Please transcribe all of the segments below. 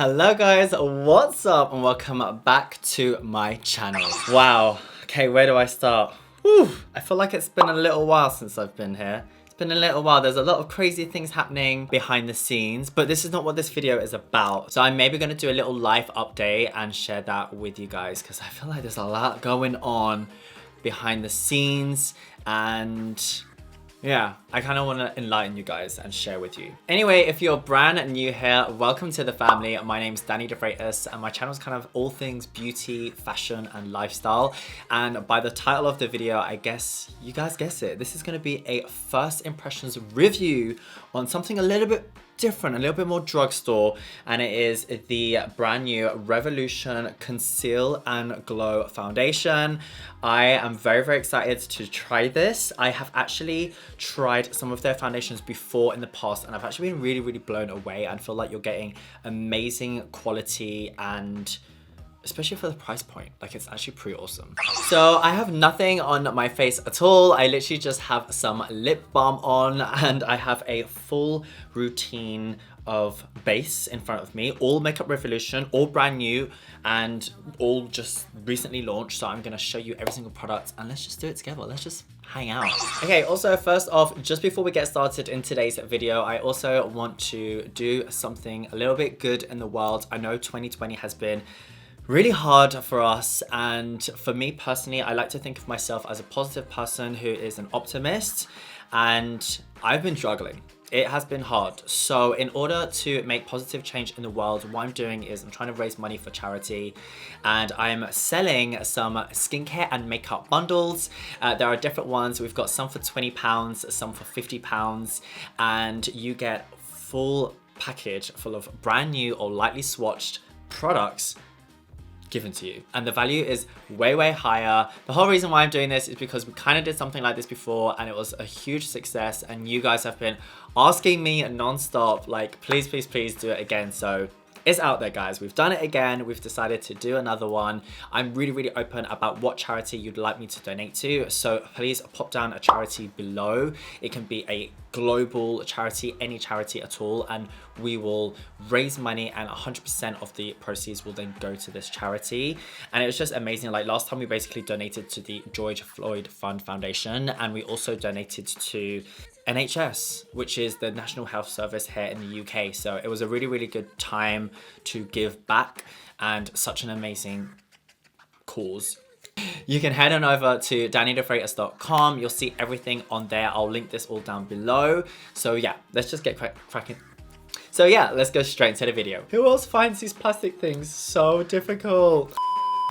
Hello guys, what's up and welcome back to my channel. Wow, okay, where do I start? Whew, I feel like it's been a little while since I've been here. It's been a little while. There's a lot of crazy things happening behind the scenes, but this is not what this video is about. So I'm maybe going to do a little life update and share that with you guys because I feel like there's a lot going on behind the scenes and yeah, I kind of want to enlighten you guys and share with you. Anyway, if you're brand new here, welcome to the family. My name's Danny DeFreitas and my channel is kind of all things beauty, fashion and lifestyle. And by the title of the video, I guess you guys guessed it. This is going to be a first impressions review on something a little bit different, a little bit more drugstore, and it is the brand new Revolution Conceal and Glow Foundation. I am very excited to try this. I have actually tried some of their foundations before in the past and I've actually been really blown away and feel like you're getting amazing quality, and especially for the price point, like it's actually pretty awesome. So I have nothing on my face at all. I literally just have some lip balm on and I have a full routine of base in front of me, all Makeup Revolution, all brand new and all just recently launched. So I'm gonna show you every single product and let's just do it together. Let's just hang out. Okay, also first off, just before we get started in today's video, I also want to do something a little bit good in the world. I know 2020 has been really hard for us, and for me personally, I like to think of myself as a positive person who is an optimist, and I've been struggling. It has been hard. So in order to make positive change in the world, what I'm doing is I'm trying to raise money for charity and I'm selling some skincare and makeup bundles. There are different ones. We've got some for £20, some for £50, and you get full package full of brand new or lightly swatched products given to you, and the value is way higher. The whole reason why I'm doing this is because we kind of did something like this before and it was a huge success, and you guys have been asking me non-stop like please do it again. So it's out there, guys. We've done it again. We've decided to do another one. I'm really open about what charity you'd like me to donate to, so please pop down a charity below. It can be a global charity, any charity at all, and we will raise money and 100% of the proceeds will then go to this charity. And it was just amazing. Like last time we basically donated to the George Floyd Fund Foundation, and we also donated to NHS, which is the National Health Service here in the UK. So it was a really good time to give back and such an amazing cause. You can head on over to dannydefreitas.com. You'll see everything on there. I'll link this all down below. So yeah, let's just get cracking. So yeah, let's go straight into the video. Who else finds these plastic things so difficult?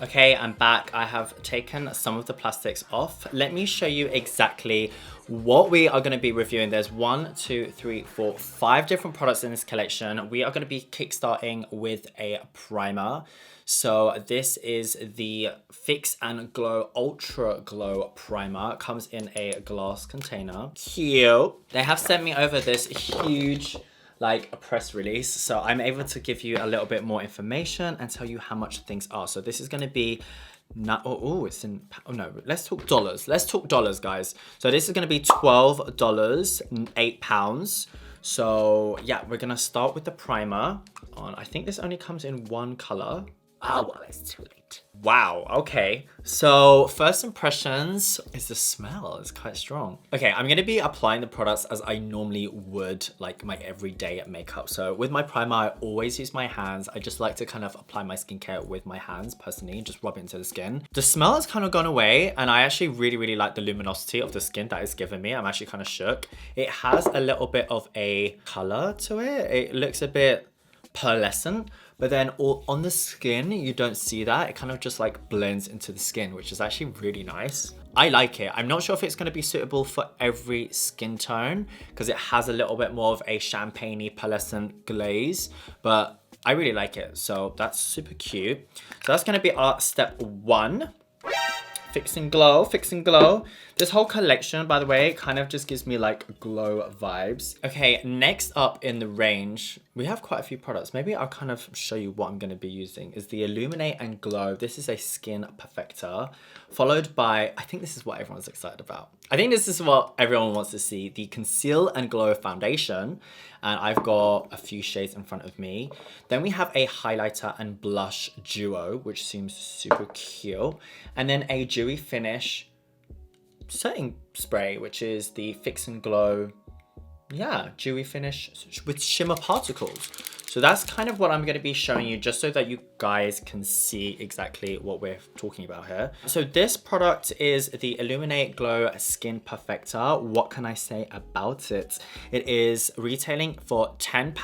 Okay, I'm back. I have taken some of the plastics off. Let me show you exactly what we are going to be reviewing. There's 1, 2, 3, 4, 5 different products in this collection. We are going to be kickstarting with a primer. So this is the Fix and Glow Ultra Glow Primer. It comes in a glass container. Cute. They have sent me over this huge like a press release, so I'm able to give you a little bit more information and tell you how much things are. So this is going to be it's in, oh no, let's talk dollars. Let's talk dollars, guys. So this is going to be $12, £8. So yeah, we're going to start with the primer on. I think this only comes in one color. Oh, well, it's too late. Wow, okay. So first impressions is the smell. It's quite strong. Okay, I'm gonna be applying the products as I normally would, like my everyday makeup. So with my primer, I always use my hands. I just like to kind of apply my skincare with my hands personally, just rub it into the skin. The smell has kind of gone away and I actually really like the luminosity of the skin that it's given me. I'm actually kind of shook. It has a little bit of a color to it. It looks a bit pearlescent, but then on the skin you don't see that. It kind of just like blends into the skin, which is actually really nice. I like it. I'm not sure if it's going to be suitable for every skin tone because it has a little bit more of a champagne-y pearlescent glaze, but I really like it. So that's super cute. So that's going to be our step 1. Fix and Glow, Fix and Glow. This whole collection, by the way, kind of just gives me like glow vibes. Okay, next up in the range, we have quite a few products. Maybe I'll kind of show you what I'm going to be using. Is the Illuminate and Glow. This is a skin perfector, followed by, I think this is what everyone's excited about, I think this is what everyone wants to see, the Conceal and Glow Foundation. And I've got a few shades in front of me. Then we have a highlighter and blush duo, which seems super cute. And then a dewy finish setting spray, which is the Fix and Glow, dewy finish with shimmer particles. So that's kind of what I'm going to be showing you, just so that you guys can see exactly what we're talking about here. So this product is the Illuminate Glow Skin Perfector. What can I say about it? It is retailing for £10,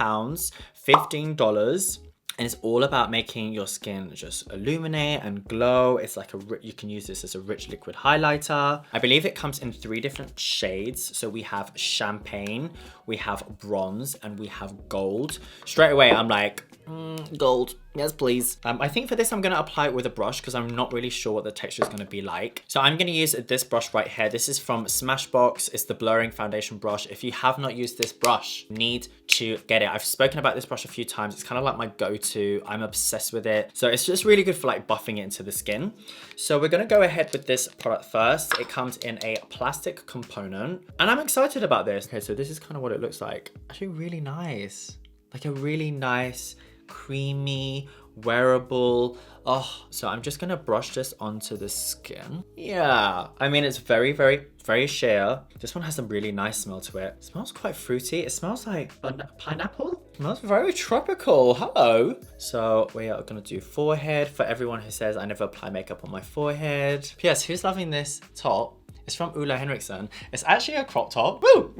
$15. And it's all about making your skin just illuminate and glow. It's like you can use this as a rich liquid highlighter. I believe it comes in 3 different shades. So we have champagne, we have bronze, and we have gold. Straight away, I'm like, gold, yes please. I think for this, I'm gonna apply it with a brush because I'm not really sure what the texture is gonna be like. So I'm gonna use this brush right here. This is from Smashbox. It's the blurring foundation brush. If you have not used this brush, you need to get it. I've spoken about this brush a few times. It's kind of like my go-to. I'm obsessed with it. So it's just really good for like buffing it into the skin. So we're gonna go ahead with this product first. It comes in a plastic component and I'm excited about this. Okay, so this is kind of what it looks like. Actually really nice. Like a really nice, creamy, wearable. Oh, so I'm just gonna brush this onto the skin. Yeah, I mean, it's very, very, very sheer. This one has a really nice smell to it. It smells quite fruity. It smells like pineapple. It smells very tropical. Hello. So we are gonna do forehead for everyone who says I never apply makeup on my forehead. P.S. Who's loving this top? It's from Ulla Henriksen. It's actually a crop top. Woo!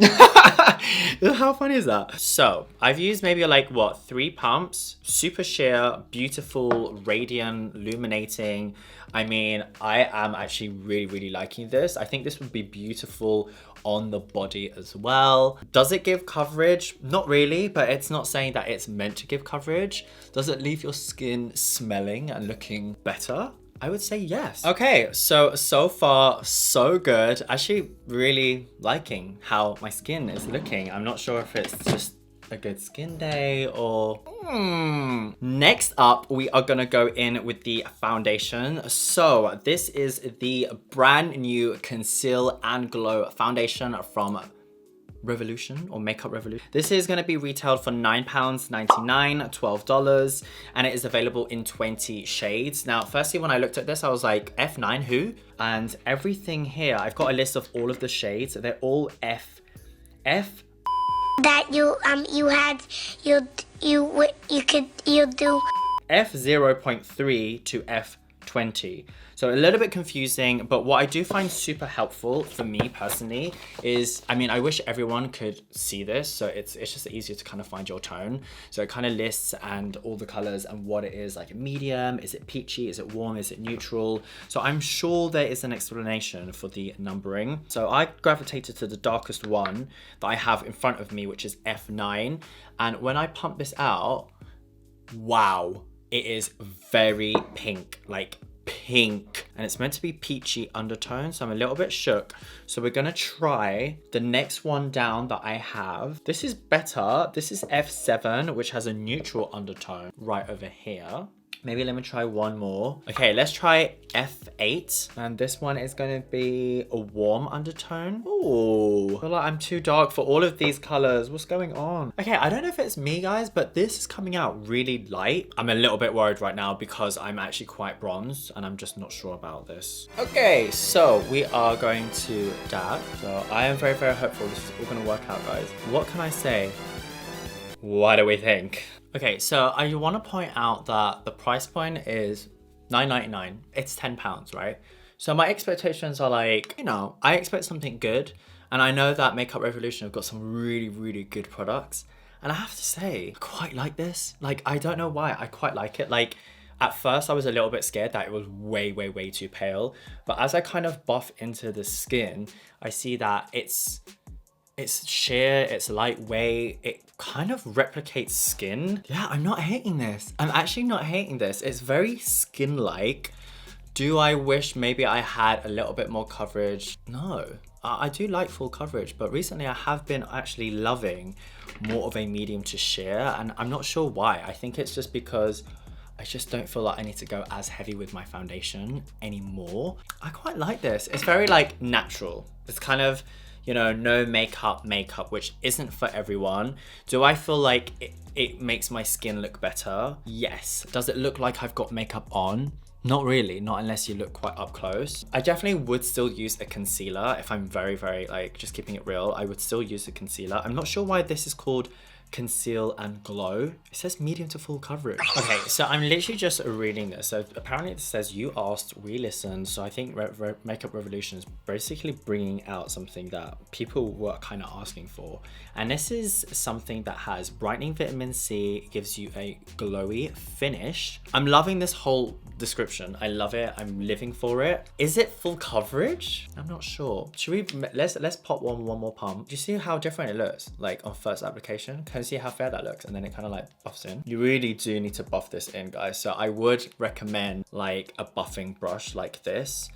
How funny is that? So I've used maybe like what, 3 pumps, super sheer, beautiful, radiant, illuminating. I mean, I am actually really, really liking this. I think this would be beautiful on the body as well. Does it give coverage? Not really, but it's not saying that it's meant to give coverage. Does it leave your skin smelling and looking better? I would say yes. Okay, so far, so good. Actually really liking how my skin is looking. I'm not sure if it's just a good skin day or... Next up, we are gonna go in with the foundation. So this is the brand new Conceal and Glow foundation from Revolution or Makeup Revolution. This is going to be retailed for £9.99, $12, and it is available in 20 shades. Now, firstly, when I looked at this, I was like, F9 who? And everything here, I've got a list of all of the shades. They're all F. That you do F0.3 to F20. So a little bit confusing, but what I do find super helpful for me personally is, I mean, I wish everyone could see this. So it's just easier to kind of find your tone. So it kind of lists and all the colors and what it is, like medium, is it peachy, is it warm, is it neutral? So I'm sure there is an explanation for the numbering. So I gravitated to the darkest one that I have in front of me, which is F9. And when I pump this out, wow, it is very pink, like pink, and it's meant to be peachy undertone, so I'm a little bit shook. So we're gonna try the next one down that I have. This is better. This is F7, which has a neutral undertone right over here. Maybe let me try one more. Okay, let's try F8. And this one is going to be a warm undertone. Ooh, I feel like I'm too dark for all of these colors. What's going on? Okay, I don't know if it's me, guys, but this is coming out really light. I'm a little bit worried right now because I'm actually quite bronzed and I'm just not sure about this. Okay, so we are going to dab. So I am very, very hopeful this is all going to work out, guys. What can I say? What do we think? Okay, so I want to point out that the price point is £9.99. It's £10, right? So my expectations are like, you know, I expect something good. And I know that Makeup Revolution have got some really, really good products. And I have to say, I quite like this. Like, I don't know why, I quite like it. Like, at first I was a little bit scared that it was way, way, way too pale. But as I kind of buff into the skin, I see that it's sheer, it's lightweight, it kind of replicates skin. Yeah, I'm not hating this. I'm actually not hating this. It's very skin-like. Do I wish maybe I had a little bit more coverage? No, I do like full coverage, but recently I have been actually loving more of a medium to sheer, and I'm not sure why. I think it's just because I just don't feel like I need to go as heavy with my foundation anymore. I quite like this. It's very like natural. It's kind of, you know, no makeup, which isn't for everyone. Do I feel like it makes my skin look better? Yes. Does it look like I've got makeup on? Not really, not unless you look quite up close. I definitely would still use a concealer if I'm very, like, just keeping it real. I would still use a concealer. I'm not sure why this is called Conceal and Glow. It says medium to full coverage. Okay, so I'm literally just reading this. So apparently it says you asked, we listened. So I think Makeup Revolution is basically bringing out something that people were kind of asking for. And this is something that has brightening vitamin C, gives you a glowy finish. I'm loving this whole description. I love it. I'm living for it. Is it full coverage? I'm not sure. Should we, let's pop one more pump. Do you see how different it looks? Like on first application? Can you see how fair that looks? And then it kind of like buffs in. You really do need to buff this in, guys. So I would recommend like a buffing brush like this.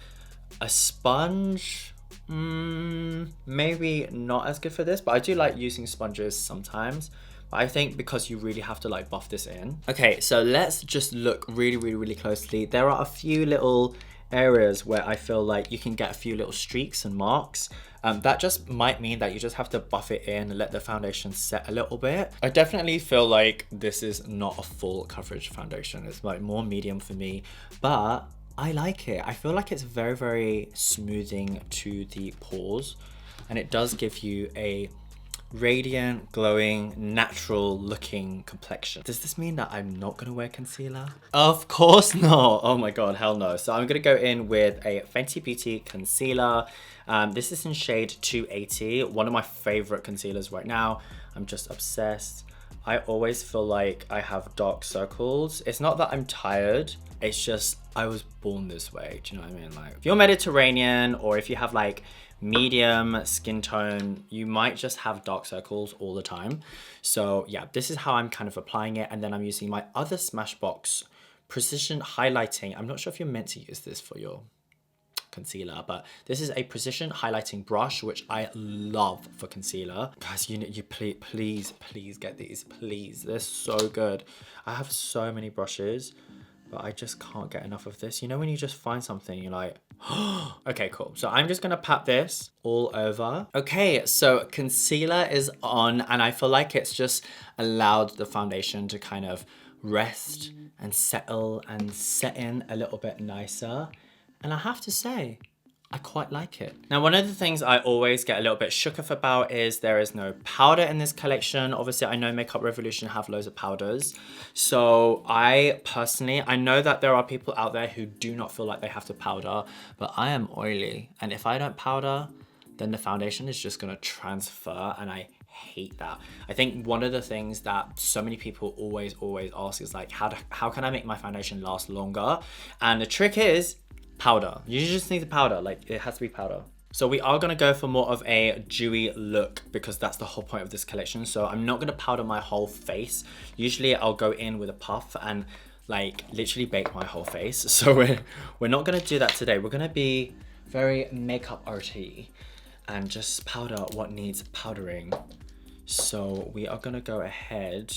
A sponge, maybe not as good for this, but I do like using sponges sometimes. But I think because you really have to like buff this in. Okay, so let's just look really closely. There are a few little areas where I feel like you can get a few little streaks and marks. That just might mean that you just have to buff it in and let the foundation set a little bit. I definitely feel like this is not a full coverage foundation. It's like more medium for me, but I like it. I feel like it's very smoothing to the pores, and it does give you a radiant, glowing, natural looking complexion. Does this mean that I'm not gonna wear concealer? Of course not. Oh my god, hell no. So I'm gonna go in with a Fenty Beauty concealer. This is in shade 280, one of my favorite concealers right now. I'm just obsessed. I always feel like I have dark circles. It's not that I'm tired, it's just I was born this way. Do you know what I mean? Like if you're Mediterranean or if you have like medium skin tone, you might just have dark circles all the time. So yeah, this is how I'm kind of applying it. And then I'm using my other Smashbox precision highlighting. I'm not sure if you're meant to use this for your concealer, but this is a precision highlighting brush, which I love for concealer. Guys, you please get these, please. They're so good. I have so many brushes, but I just can't get enough of this. You know when you just find something, you're like, okay, cool. So I'm just gonna pat this all over. Okay, so concealer is on, and I feel like it's just allowed the foundation to kind of rest and settle and set in a little bit nicer. And I have to say, I quite like it. Now, one of the things I always get a little bit shook up about is there is no powder in this collection. Obviously, I know Makeup Revolution have loads of powders. So I personally, I know that there are people out there who do not feel like they have to powder, but I am oily. And if I don't powder, then the foundation is just gonna transfer, and I hate that. I think one of the things that so many people always ask is like, how can I make my foundation last longer? And the trick is, powder. You just need the powder, like it has to be powder. So we are gonna go for more of a dewy look because that's the whole point of this collection. So I'm not gonna powder my whole face. Usually I'll go in with a puff and like literally bake my whole face. So we're not gonna do that today. We're gonna be very makeup arty and just powder what needs powdering. So we are gonna go ahead.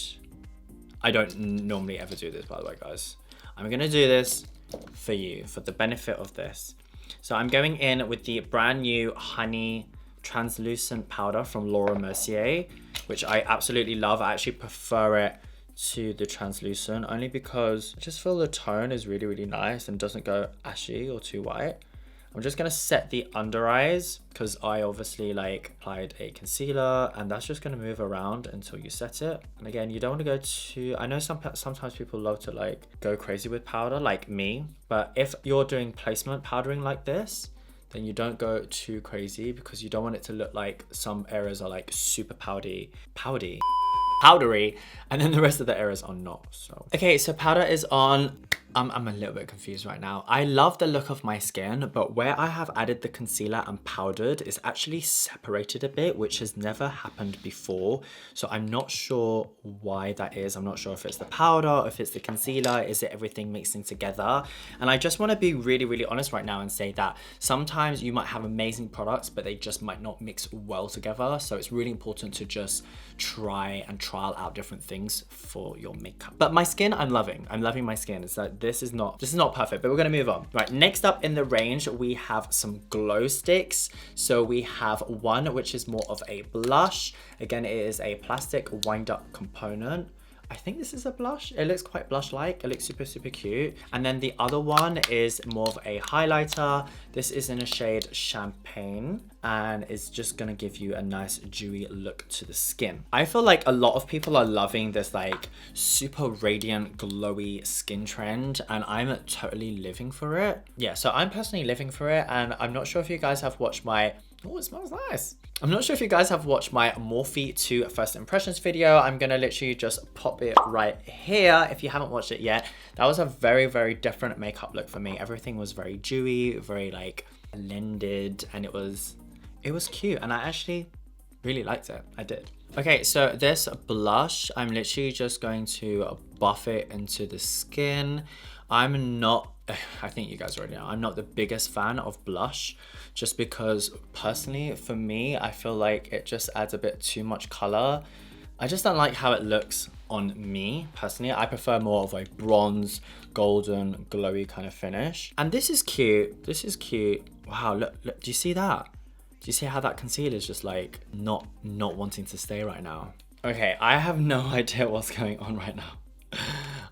I don't normally ever do this, by the way, guys. I'm gonna do this for you, for the benefit of this. So I'm going in with the brand new Honey Translucent Powder from Laura Mercier, which I absolutely love. I actually prefer it to the translucent only because I just feel the tone is really nice and doesn't go ashy or too white. I'm just gonna set the under eyes because I obviously like applied a concealer, and that's just gonna move around until you set it. And again, you don't want to go too, I know sometimes people love to like go crazy with powder like me, but if you're doing placement powdering like this, then you don't go too crazy because you don't want it to look like some areas are like super powdery, and then the rest of the areas are not. So okay, so powder is on. I'm a little bit confused right now. I love the look of my skin, but where I have added the concealer and powdered, it's actually separated a bit, which has never happened before. So I'm not sure why that is. I'm not sure if it's the powder, if it's the concealer, is it everything mixing together? And I just want to be really, really honest right now and say that sometimes you might have amazing products, but they just might not mix well together. So it's really important to just try and trial out different things for your makeup. But my skin, I'm loving my skin. It's like, this is not perfect, but we're gonna move on. Right, next up in the range, we have some glow sticks. So we have one which is more of a blush. Again, it is a plastic wind up component. I think this is a blush. It looks quite blush-like. It looks super, super cute. And then the other one is more of a highlighter. This is in a shade Champagne and it's just gonna give you a nice dewy look to the skin. I feel like a lot of people are loving this like super radiant, glowy skin trend and I'm totally living for it. Yeah, so I'm personally living for it and I'm not sure if you guys have watched my oh, it smells nice. I'm not sure if you guys have watched my Morphe 2 first impressions video. I'm gonna literally just pop it right here if you haven't watched it yet. That was a very, very different makeup look for me. Everything was very dewy, very like blended, and it was cute. And I actually really liked it. I did. Okay, so this blush, I'm literally just going to buff it into the skin. I'm not, I think you guys already know, I'm not the biggest fan of blush just because personally for me, I feel like it just adds a bit too much color. I just don't like how it looks on me personally. I prefer more of a bronze, golden, glowy kind of finish. And this is cute. This is cute. Wow, look, do you see that? Do you see how that concealer is just like not wanting to stay right now? Okay, I have no idea what's going on right now.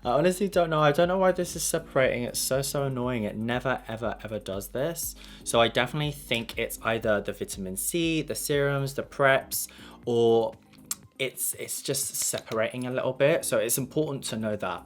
I honestly don't know. I don't know why this is separating. It's so annoying. It never ever does this. So I definitely think it's either the vitamin C, the serums, the preps, or it's just separating a little bit. So it's important to know that.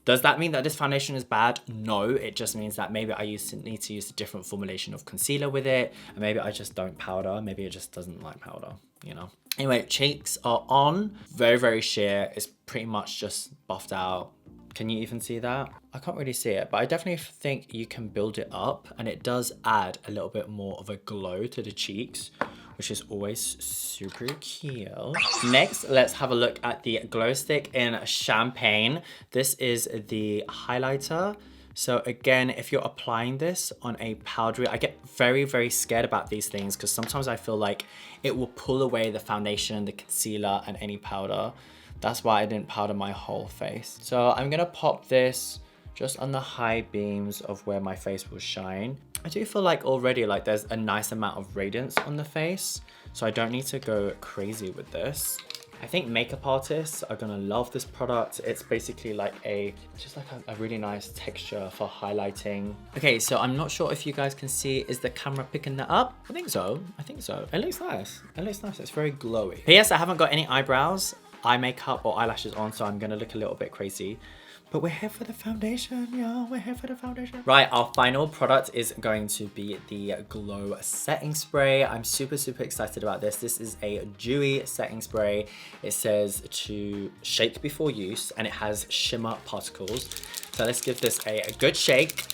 Does that mean that this foundation is bad? No, it just means that maybe I need to use a different formulation of concealer with it, and maybe I just don't powder. Maybe it just doesn't like powder, you know? Anyway, cheeks are on. Very sheer. It's pretty much just buffed out. Can you even see that? I can't really see it, but I definitely think you can build it up, and it does add a little bit more of a glow to the cheeks, which is always super cute. Next, let's have a look at the glow stick in Champagne. This is the highlighter. So again, if you're applying this on a powdery, I get very scared about these things because sometimes I feel like it will pull away the foundation, the concealer, and any powder. That's why I didn't powder my whole face. So I'm gonna pop this just on the high beams of where my face will shine. I do feel like already like there's a nice amount of radiance on the face, so I don't need to go crazy with this. I think makeup artists are gonna love this product. It's basically like a really nice texture for highlighting. Okay, so I'm not sure if you guys can see, is the camera picking that up? I think so. It looks nice. It's very glowy. P.S. I haven't got any eyebrows, eye makeup, or eyelashes on, so I'm gonna look a little bit crazy. But we're here for the foundation, y'all. We're here for the foundation. Right, our final product is going to be the Glow Setting Spray. I'm super excited about this. This is a dewy setting spray. It says to shake before use, and it has shimmer particles. So let's give this a good shake,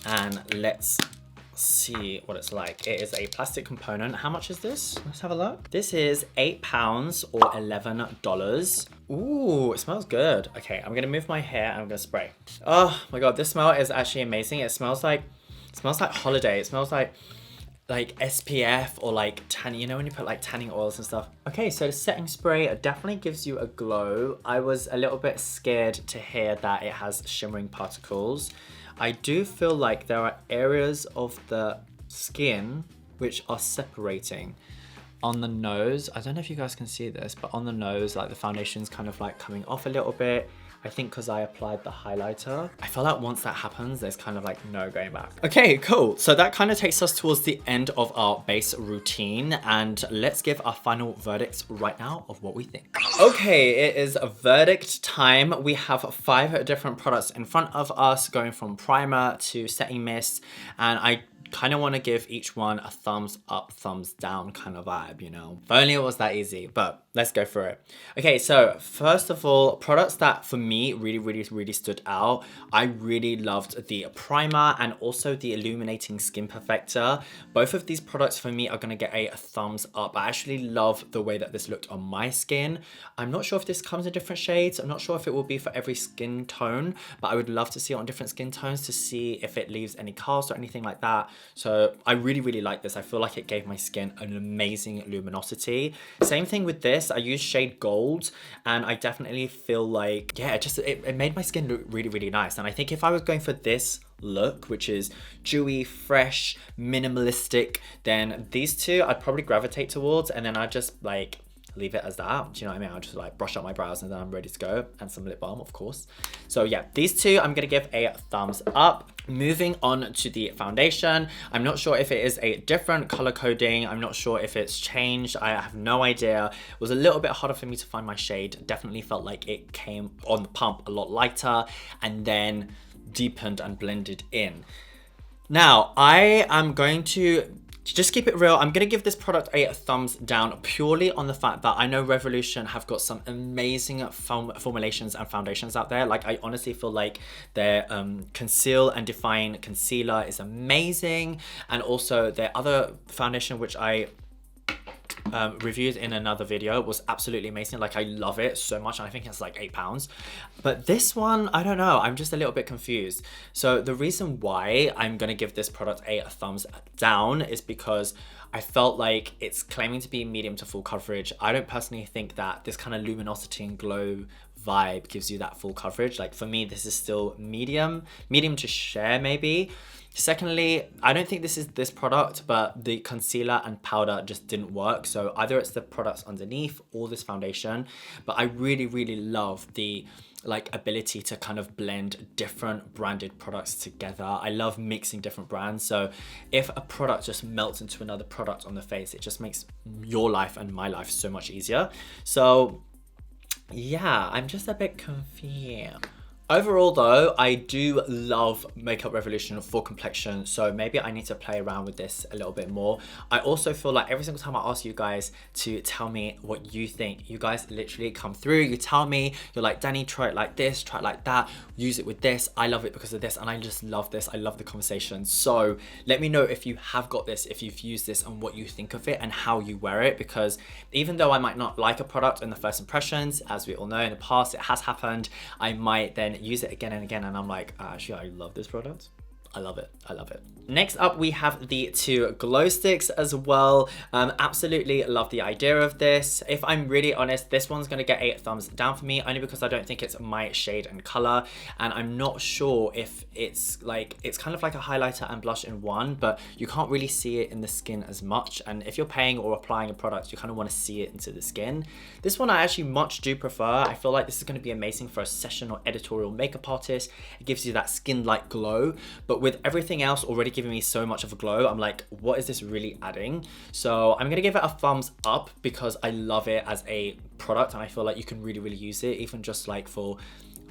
and let's see what it's like. It is a plastic component. How much is this? Let's have a look. This is £8 or $11. Ooh, it smells good. Okay, I'm gonna move my hair and I'm gonna spray. Oh my god, this smell is actually amazing. It smells like holiday. It smells like SPF or like tanning, you know when you put like tanning oils and stuff. Okay, so the setting spray definitely gives you a glow. I was a little bit scared to hear that it has shimmering particles. I do feel like there are areas of the skin which are separating. On the nose, I don't know if you guys can see this, but on the nose, like the foundation's kind of like coming off a little bit. I think because I applied the highlighter. I feel like once that happens, there's kind of like no going back. Okay, cool. So that kind of takes us towards the end of our base routine, and let's give our final verdicts right now of what we think. Okay, it is a verdict time. We have 5 different products in front of us, going from primer to setting mist, and I kind of want to give each one a thumbs up, thumbs down kind of vibe, you know? If only it was that easy, but let's go through it. Okay, so first of all, products that for me really stood out. I really loved the primer and also the illuminating skin perfector. Both of these products for me are gonna get a thumbs up. I actually love the way that this looked on my skin. I'm not sure if this comes in different shades. I'm not sure if it will be for every skin tone, but I would love to see it on different skin tones to see if it leaves any cast or anything like that. So I really like this. I feel like it gave my skin an amazing luminosity. Same thing with this. I used shade Gold, and I definitely feel like, yeah, it made my skin look really nice. And I think if I was going for this look, which is dewy, fresh, minimalistic, then these two I'd probably gravitate towards, and then I'd just like leave it as that. Do you know what I mean? I'll just like brush up my brows and then I'm ready to go, and some lip balm, of course. So yeah, these two I'm gonna give a thumbs up. Moving on to the foundation, I'm not sure if it is a different color coding. I'm not sure if it's changed. I have no idea. It was a little bit harder for me to find my shade. Definitely felt like it came on the pump a lot lighter and then deepened and blended in. Now, I am going to just keep it real. I'm gonna give this product a thumbs down purely on the fact that I know Revolution have got some amazing formulations and foundations out there. Like, I honestly feel like their Conceal and Define Concealer is amazing. And also their other foundation, which I reviewed in another video, was absolutely amazing. Like, I love it so much, and I think it's like £8. But this one, I don't know, I'm just a little bit confused. So the reason why I'm gonna give this product a thumbs down is because I felt like it's claiming to be medium to full coverage. I don't personally think that this kind of luminosity and glow vibe gives you that full coverage. Like, for me, this is still medium to share maybe. Secondly, I don't think this is this product, but the concealer and powder just didn't work. So either it's the products underneath or this foundation, but I really love the like ability to kind of blend different branded products together. I love mixing different brands. So if a product just melts into another product on the face, it just makes your life and my life so much easier. So yeah, I'm just a bit confused. Overall though, I do love Makeup Revolution for complexion, so maybe I need to play around with this a little bit more. I also feel like every single time I ask you guys to tell me what you think, you guys literally come through, you tell me, you're like, Danny, try it like this, try it like that, use it with this, I love it because of this, and I just love this. I love the conversation. So let me know if you have got this, if you've used this, and what you think of it and how you wear it, because even though I might not like a product in the first impressions, as we all know in the past it has happened, I might then use it again and again and I'm like, actually, I love this product. I love it. I love it. Next up, we have the two glow sticks as well. Absolutely love the idea of this. If I'm really honest, this one's gonna get a thumbs down for me, only because I don't think it's my shade and color, and I'm not sure if it's kind of like a highlighter and blush in one, but you can't really see it in the skin as much. And if you're paying or applying a product, you kind of want to see it into the skin. This one I actually much do prefer. I feel like this is going to be amazing for a session or editorial makeup artist. It gives you that skin-like glow, but with everything else already giving me so much of a glow, I'm like, what is this really adding? So I'm gonna give it a thumbs up because I love it as a product and I feel like you can really use it, even just like for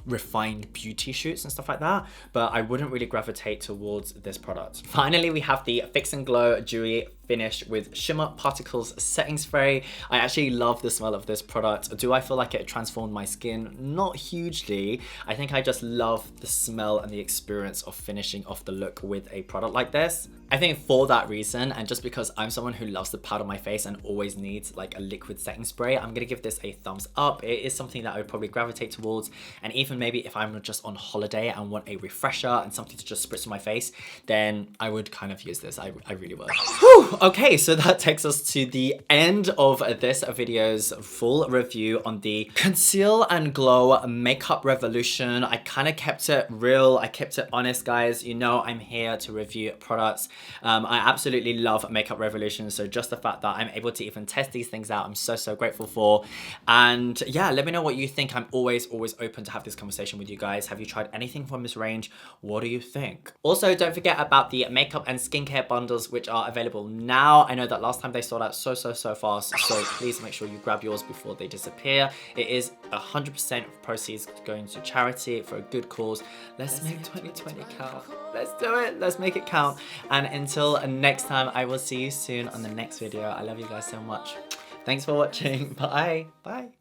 refined beauty shoots and stuff like that, but I wouldn't really gravitate towards this product. Finally, we have the Fix and Glow Dewy Finish with Shimmer Particles Setting Spray. I actually love the smell of this product. Do I feel like it transformed my skin? Not hugely. I think I just love the smell and the experience of finishing off the look with a product like this. I think for that reason, and just because I'm someone who loves to powder my face and always needs like a liquid setting spray, I'm gonna give this a thumbs up. It is something that I would probably gravitate towards, and even maybe if I'm just on holiday and want a refresher and something to just spritz on my face, then I would kind of use this. I really would. Whew. Okay, so that takes us to the end of this video's full review on the Conceal and Glow Makeup Revolution. I kind of kept it real. I kept it honest, guys. You know I'm here to review products. I absolutely love Makeup Revolution, so just the fact that I'm able to even test these things out, I'm so grateful for. And yeah, let me know what you think. I'm always open to have this conversation with you guys. Have you tried anything from this range? What do you think? Also, don't forget about the makeup and skincare bundles, which are available now. I know that last time they sold out so fast, so please make sure you grab yours before they disappear. It is 100% of proceeds going to charity for a good cause. Let's make 2020 count. Let's do it. Let's make it count. And until next time, I will see you soon on the next video. I love you guys so much. Thanks for watching. Bye. Bye.